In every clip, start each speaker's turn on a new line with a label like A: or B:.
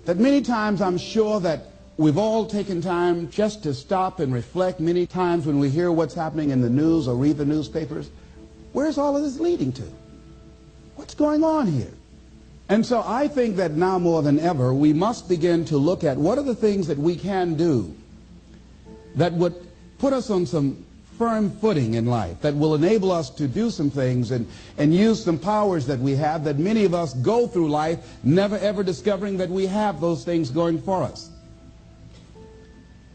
A: that many times I'm sure that we've all taken time just to stop and reflect many times when we hear what's happening in the news or read the newspapers. Where's all of this leading to? What's going on here? And so I think that now more than ever, we must begin to look at what are the things that we can do that would put us on some firm footing in life, that will enable us to do some things and use some powers that we have, that many of us go through life never ever discovering that we have those things going for us.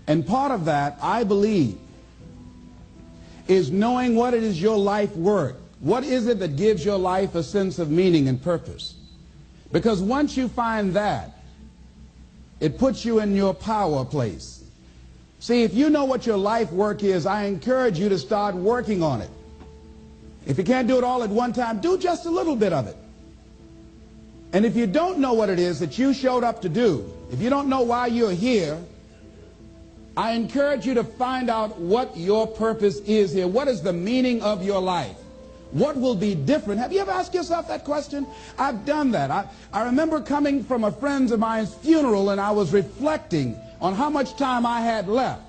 A: And part of that, I believe, is knowing what it is your life worth. What is it that gives your life a sense of meaning and purpose? Because once you find that, it puts you in your power place. See, if you know what your life work is, I encourage you to start working on it. If you can't do it all at one time, do just a little bit of it. And if you don't know what it is that you showed up to do, if you don't know why you're here, I encourage you to find out what your purpose is here. What is the meaning of your life? What will be different? Have you ever asked yourself that question? I've done that. I remember coming from a friend of mine's funeral, and I was reflecting on how much time I had left.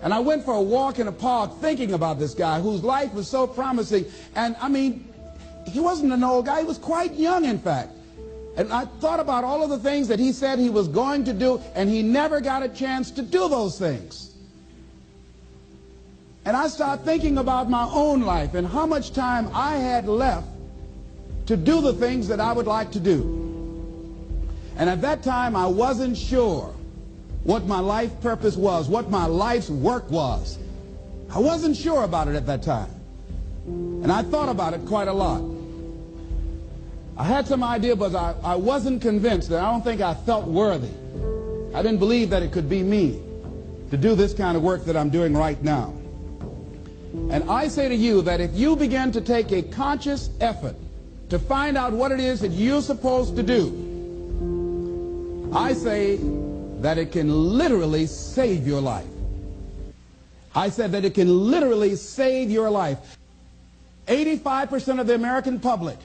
A: And I went for a walk in a park thinking about this guy whose life was so promising. And I mean, he wasn't an old guy. He was quite young, in fact. And I thought about all of the things that he said he was going to do, and he never got a chance to do those things. And I started thinking about my own life and how much time I had left to do the things that I would like to do. And at that time, I wasn't sure what my life purpose was, what my life's work was. I wasn't sure about it at that time. And I thought about it quite a lot. I had some idea, but I wasn't convinced, and I don't think I felt worthy. I didn't believe that it could be me to do this kind of work that I'm doing right now. And I say to you that if you begin to take a conscious effort to find out what it is that you're supposed to do, I say that it can literally save your life. I said that it can literally save your life. 85% of the American public,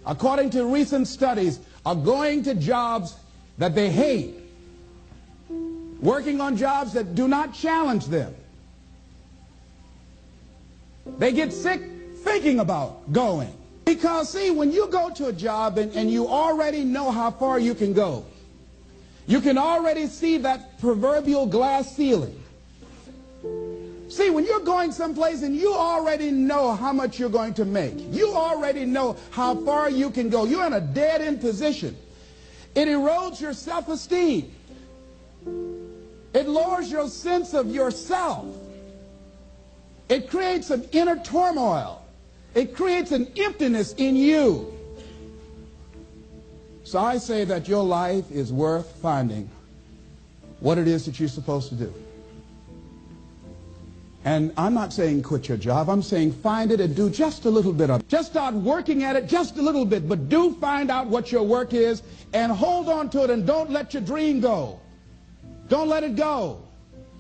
A: according to recent studies, are going to jobs that they hate, working on jobs that do not challenge them. They get sick thinking about going. Because, see, when you go to a job and you already know how far you can go, you can already see that proverbial glass ceiling. See, when you're going someplace and you already know how much you're going to make, you already know how far you can go, you're in a dead-end position. It erodes your self-esteem. It lowers your sense of yourself. It creates an inner turmoil. It creates an emptiness in you. So I say that your life is worth finding what it is that you're supposed to do. And I'm not saying quit your job. I'm saying find it and do just a little bit of it. Just start working at it just a little bit, but do find out what your work is and hold on to it, and don't let your dream go. Don't let it go.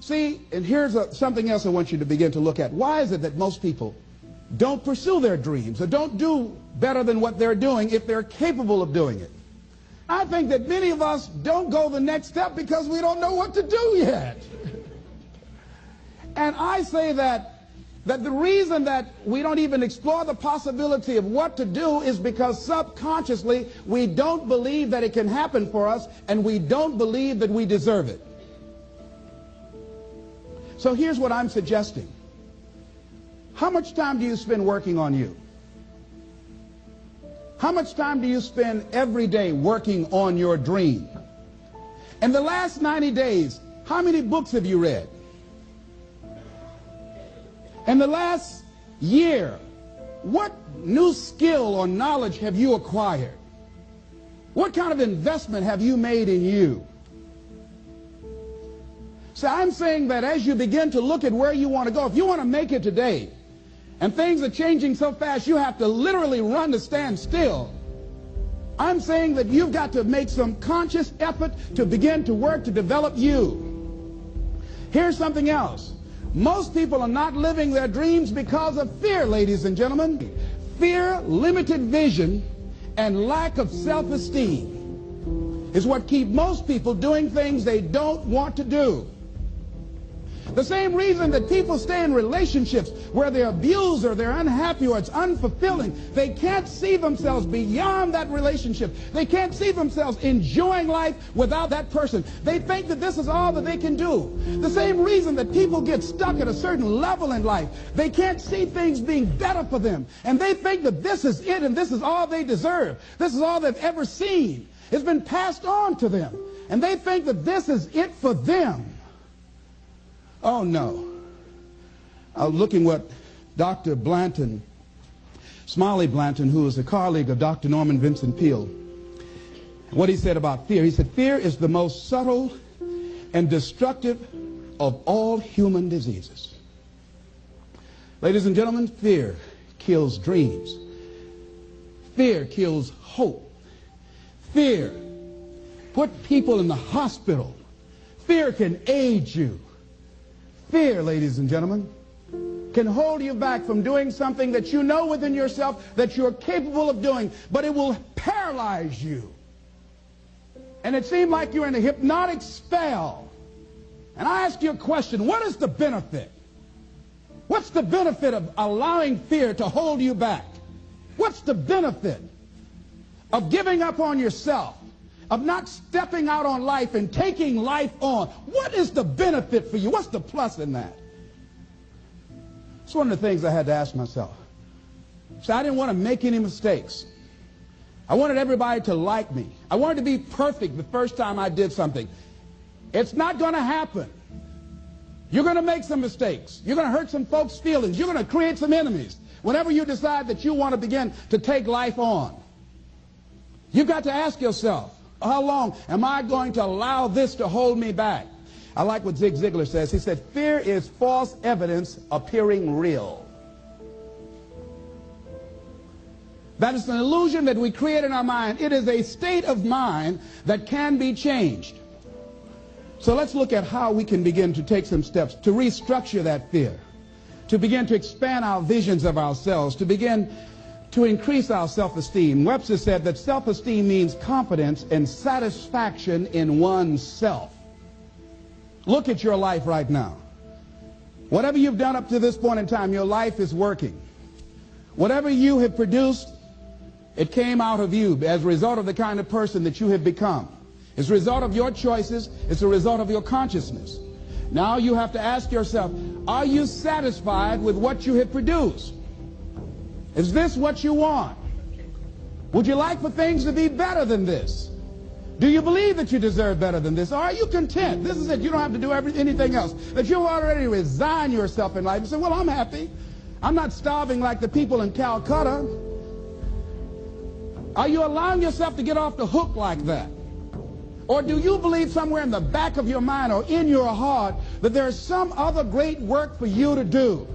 A: See, and here's something else I want you to begin to look at. Why is it that most people don't pursue their dreams or don't do better than what they're doing if they're capable of doing it? I think that many of us don't go the next step because we don't know what to do yet. And I say that the reason that we don't even explore the possibility of what to do is because subconsciously we don't believe that it can happen for us, and we don't believe that we deserve it. So here's what I'm suggesting. How much time do you spend working on you? How much time do you spend every day working on your dream? In the last 90 days, how many books have you read? In the last year, what new skill or knowledge have you acquired? What kind of investment have you made in you? So I'm saying that as you begin to look at where you want to go, if you want to make it today, and things are changing so fast you have to literally run to stand still, I'm saying that you've got to make some conscious effort to begin to work to develop you. Here's something else. Most people are not living their dreams because of fear, ladies and gentlemen. Fear, limited vision, and lack of self-esteem. is what keeps most people doing things they don't want to do. The same reason that people stay in relationships where they're abused or they're unhappy or it's unfulfilling, they can't see themselves beyond that relationship. They can't see themselves enjoying life without that person. They think that this is all that they can do. The same reason that people get stuck at a certain level in life, they can't see things being better for them. And they think that this is it and this is all they deserve. This is all they've ever seen. It's been passed on to them. And they think that this is it for them. Oh, no. I was looking what Dr. Blanton, Smiley Blanton, who is a colleague of Dr. Norman Vincent Peale, what he said about fear. He said, fear is the most subtle and destructive of all human diseases. Ladies and gentlemen, fear kills dreams. Fear kills hope. Fear put people in the hospital. Fear can age you. Fear, ladies and gentlemen, can hold you back from doing something that you know within yourself that you're capable of doing, but it will paralyze you. And it seems like you're in a hypnotic spell. And I ask you a question, what is the benefit? What's the benefit of allowing fear to hold you back? What's the benefit of giving up on yourself? Of not stepping out on life and taking life on? What is the benefit for you? What's the plus in that? It's one of the things I had to ask myself. So I didn't want to make any mistakes. I wanted everybody to like me. I wanted to be perfect the first time I did something. It's not going to happen. You're going to make some mistakes. You're going to hurt some folks' feelings. You're going to create some enemies whenever you decide that you want to begin to take life on. You've got to ask yourself, how long am I going to allow this to hold me back? I like what Zig Ziglar says. He said, fear is false evidence appearing real. That is an illusion that we create in our mind. It is a state of mind that can be changed. So let's look at how we can begin to take some steps to restructure that fear, to begin to expand our visions of ourselves, to begin to increase our self-esteem. Webster said that self-esteem means confidence and satisfaction in oneself. Look at your life right now. Whatever you've done up to this point in time, your life is working. Whatever you have produced, it came out of you as a result of the kind of person that you have become. It's a result of your choices. It's a result of your consciousness. Now you have to ask yourself, are you satisfied with what you have produced? Is this what you want? Would you like for things to be better than this? Do you believe that you deserve better than this? Or are you content? This is it. You don't have to do anything else. That you already resign yourself in life and say, well, I'm happy. I'm not starving like the people in Calcutta. Are you allowing yourself to get off the hook like that? Or do you believe somewhere in the back of your mind or in your heart that there's some other great work for you to do?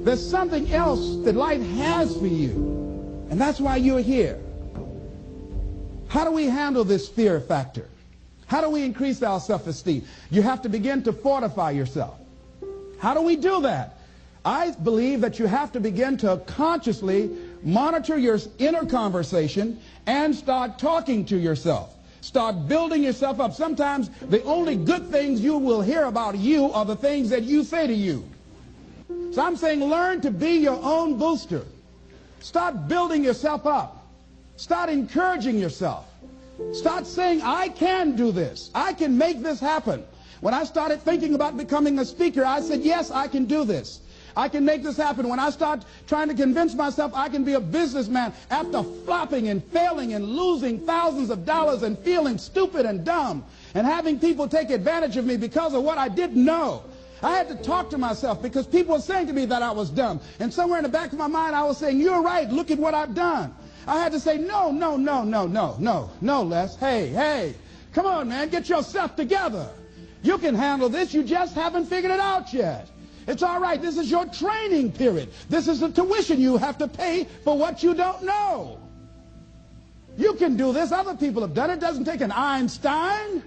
A: There's something else that life has for you. And that's why you're here. How do we handle this fear factor? How do we increase our self-esteem? You have to begin to fortify yourself. How do we do that? I believe that you have to begin to consciously monitor your inner conversation and start talking to yourself. Start building yourself up. Sometimes the only good things you will hear about you are the things that you say to you. So I'm saying learn to be your own booster. Start building yourself up. Start encouraging yourself. Start saying, I can do this. I can make this happen. When I started thinking about becoming a speaker, I said, yes, I can do this. I can make this happen. When I start trying to convince myself I can be a businessman after flopping and failing and losing thousands of dollars and feeling stupid and dumb and having people take advantage of me because of what I didn't know, I had to talk to myself because people were saying to me that I was dumb. And somewhere in the back of my mind, I was saying, you're right. Look at what I've done. I had to say, no, Les. Hey, come on, man. Get yourself together. You can handle this. You just haven't figured it out yet. It's all right. This is your training period. This is the tuition you have to pay for what you don't know. You can do this. Other people have done it. It doesn't take an Einstein.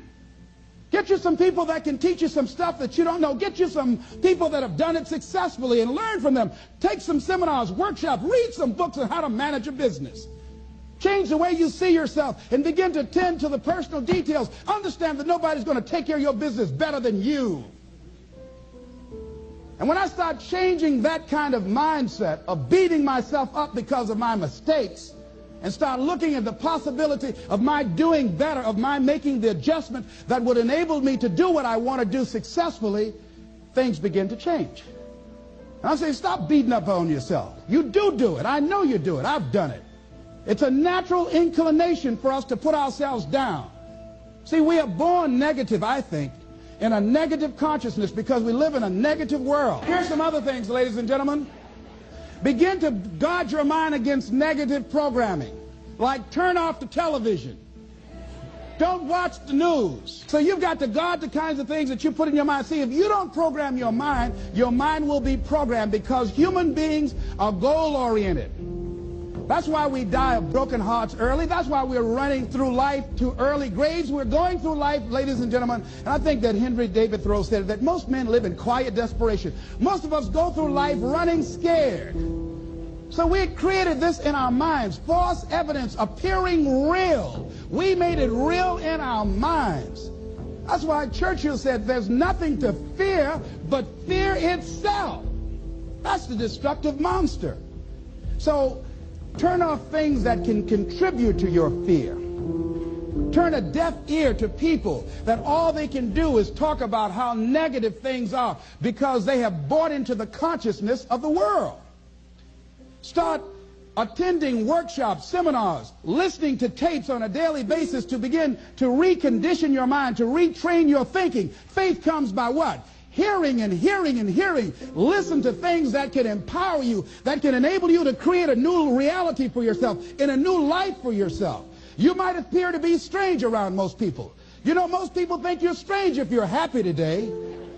A: Get you some people that can teach you some stuff that you don't know. Get you some people that have done it successfully and learn from them. Take some seminars, workshops, read some books on how to manage a business. Change the way you see yourself and begin to tend to the personal details. Understand that nobody's going to take care of your business better than you. And when I start changing that kind of mindset of beating myself up because of my mistakes and start looking at the possibility of my doing better, of my making the adjustment that would enable me to do what I want to do successfully, things begin to change. And I say, stop beating up on yourself. You do it. I know you do it. I've done it. It's a natural inclination for us to put ourselves down. See, we are born negative, I think, in a negative consciousness because we live in a negative world. Here's some other things, ladies and gentlemen. Begin to guard your mind against negative programming, like turn off the television. Don't watch the news. So you've got to guard the kinds of things that you put in your mind. See, if you don't program your mind will be programmed, because human beings are goal-oriented. That's why we die of broken hearts early. That's why we're running through life to early graves. We're going through life, ladies and gentlemen, and I think that Henry David Thoreau said that most men live in quiet desperation. Most of us go through life running scared. So we created this in our minds, false evidence appearing real. We made it real in our minds. That's why Churchill said there's nothing to fear but fear itself. That's the destructive monster. So turn off things that can contribute to your fear. Turn a deaf ear to people that all they can do is talk about how negative things are because they have bought into the consciousness of the world. Start attending workshops, seminars, listening to tapes on a daily basis to begin to recondition your mind, to retrain your thinking. Faith comes by what? Hearing and hearing and hearing. Listen to things that can empower you, that can enable you to create a new reality for yourself, in a new life for yourself. You might appear to be strange around most people. You know, most people think you're strange if you're happy today.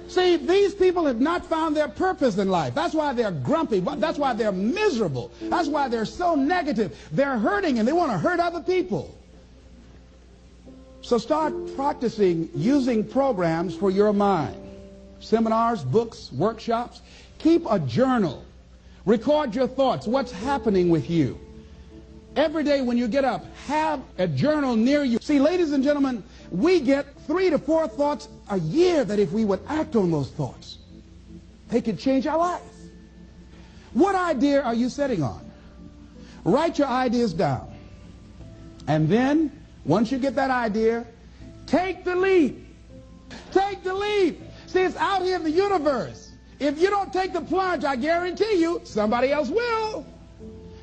A: See, these people have not found their purpose in life. That's why they're grumpy. That's why they're miserable. That's why they're so negative. They're hurting and they want to hurt other people. So start practicing using programs for your mind. Seminars, books, workshops. Keep a journal. Record your thoughts. What's happening with you? Every day when you get up, have a journal near you. See, ladies and gentlemen, we get 3 to 4 thoughts a year that if we would act on those thoughts, they could change our life. What idea are you sitting on? Write your ideas down. And then, once you get that idea, take the leap. Take the leap. See, it's out here in the universe. If you don't take the plunge, I guarantee you, somebody else will.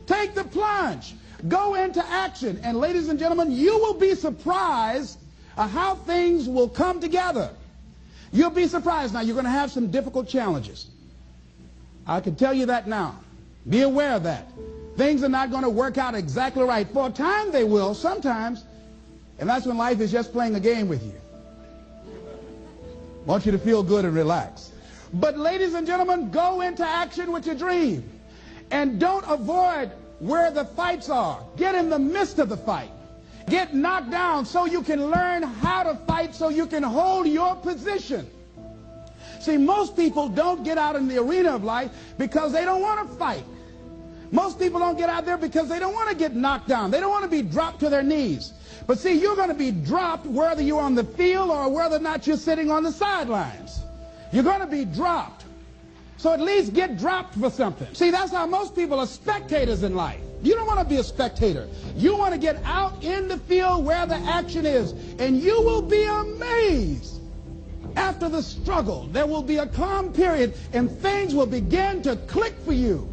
A: Take the plunge. Go into action. And ladies and gentlemen, you will be surprised how things will come together. You'll be surprised. Now, you're going to have some difficult challenges. I can tell you that now. Be aware of that. Things are not going to work out exactly right. For a time they will, sometimes. And that's when life is just playing a game with you. I want you to feel good and relax. But ladies and gentlemen, go into action with your dream. And don't avoid where the fights are. Get in the midst of the fight. Get knocked down so you can learn how to fight, so you can hold your position. See, most people don't get out in the arena of life because they don't want to fight. Most people don't get out there because they don't want to get knocked down. They don't want to be dropped to their knees. But see, you're going to be dropped whether you're on the field or whether or not you're sitting on the sidelines. You're going to be dropped. So at least get dropped for something. See, that's how most people are spectators in life. You don't want to be a spectator. You want to get out in the field where the action is. And you will be amazed. After the struggle, there will be a calm period and things will begin to click for you.